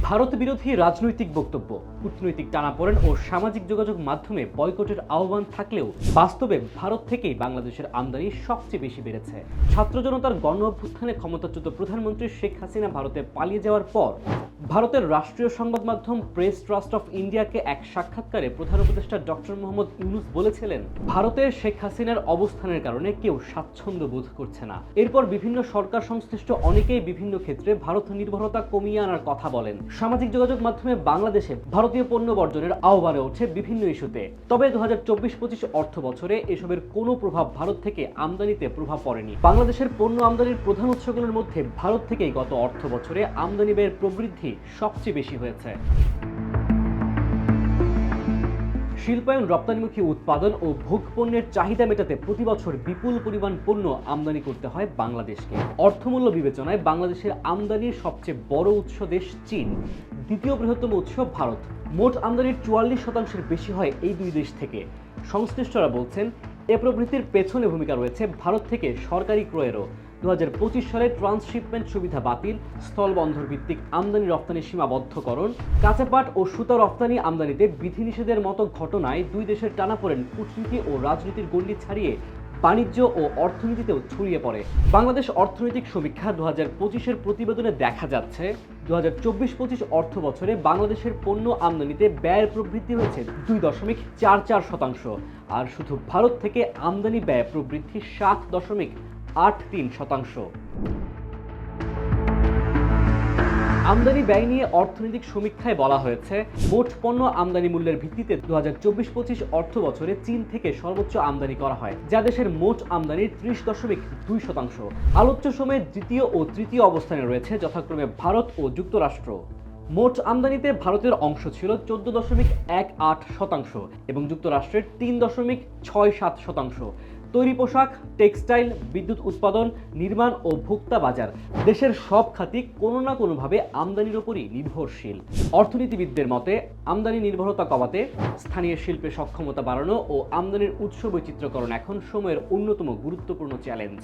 ভারত বিরোধী রাজনৈতিক বক্তব্য, কূটনৈতিক টানাপোড়েন ও সামাজিক যোগাযোগ মাধ্যমে বয়কটের আহ্বান থাকলেও বাস্তবে ভারত থেকেই বাংলাদেশের আমদানি সবচেয়ে বেশি বেড়েছে। ছাত্র জনতার গণ অভ্যুত্থানে ক্ষমতাচ্যুত প্রধানমন্ত্রী শেখ হাসিনা ভারতে পালিয়ে যাওয়ার পর ভারতের রাষ্ট্রীয় সংবাদ মাধ্যম প্রেস ট্রাস্ট অফ ইন্ডিয়াকে এক সাক্ষাৎকারে প্রধান উপদেষ্টা ডক্টর মোহাম্মদ ইউনূস বলেছিলেন, ভারতের শেখ হাসিনার অবস্থানের কারণে কেউ স্বাচ্ছন্দ্য বোধ করছে না। এরপর বিভিন্ন সরকার সংশ্লিষ্ট অনেকেই বিভিন্ন ক্ষেত্রে ভারত নির্ভরতা কমিয়ে আনার কথা বলেন। সামাজিক যোগাযোগ মাধ্যমে বাংলাদেশে ভারতীয় পণ্য বর্জনের আহ্বানে ওঠে বিভিন্ন ইস্যুতে। তবে 2024-25 অর্থ বছরে এসবের কোনো প্রভাব ভারত থেকে আমদানিতে প্রভাব পড়েনি। বাংলাদেশের পণ্য আমদানির প্রধান উৎসগুলোর মধ্যে ভারত থেকেই গত অর্থ বছরে আমদানি ব্যয়ের প্রবৃদ্ধি সবচেয়ে বেশি হয়েছে। শিল্পায়ন, রপ্তানিমুখী উৎপাদন ও ভোগপণ্যের চাহিদা মেটাতে প্রতি বছর বিপুল পরিমাণ পণ্য আমদানি করতে হয় বাংলাদেশকে। অর্থমূল্য বিবেচনায় বাংলাদেশের আমদানির সবচেয়ে বড় উৎস দেশ চীন, দ্বিতীয় বৃহত্তম উৎস ভারত। মোট আমদানির 44% বেশি হয় এই দুই দেশ থেকে। সংশ্লিষ্টরা বলছেন, এ প্রবৃদ্ধির পেছনে ভূমিকা রয়েছে ভারত থেকে সরকারি ক্রয়েরও। 2025 সালে ট্রান্সশিপমেন্ট সুবিধা বাতিল, স্থলবন্দর ভিত্তিক আমদানি রপ্তানি সীমাবদ্ধকরণ, কাঁচা পাট ও সুতা রপ্তানি আমদানিতে বিধিনিষেধের মতো ঘটনায় দুই দেশের টানাপোড়েন কূটনীতি ও রাজনীতির গণ্ডি ছাড়িয়ে বাণিজ্য ও অর্থনীতিতেও ছড়িয়ে পড়ে। বাংলাদেশ অর্থনৈতিক সমীক্ষা 2025-এর প্রতিবেদনে দেখা যাচ্ছে, 2024-25 অর্থ বছরে বাংলাদেশের পণ্য আমদানিতে ব্যয়ের প্রবৃদ্ধি হয়েছে 2.44%, আর শুধু ভারত থেকে আমদানি ব্যয় প্রবৃদ্ধি 7.83%। আমদানি ব্যয় নিয়ে অর্থনৈতিক সমীক্ষায় বলা হয়েছে, মোট পণ্য আমদানি মূল্যের ভিত্তিতে 2024-25 অর্থ বছরে চীন থেকে সর্বোচ্চ আমদানি করা হয়, যা দেশের মোট আমদানির 30.2%। আলোচ্য সময়ে দ্বিতীয় ও তৃতীয় অবস্থানে রয়েছে যথাক্রমে ভারত ও যুক্তরাষ্ট্র। মোট আমদানিতে ভারতের অংশ ছিল 14.18% এবং যুক্তরাষ্ট্রের 3.67%। তৈরি পোশাক, টেক্সটাইল, বিদ্যুৎ উৎপাদন, নির্মাণ ও ভোক্তা বাজার, দেশের সব খাতই কোনো না কোনোভাবে আমদানির উপরই নির্ভরশীল। অর্থনীতিবিদদের মতে, আমদানি নির্ভরতা কমাতে স্থানীয় শিল্পে সক্ষমতা বাড়ানো ও আমদানির উৎস বৈচিত্র্যকরণ এখন সময়ের অন্যতম গুরুত্বপূর্ণ চ্যালেঞ্জ।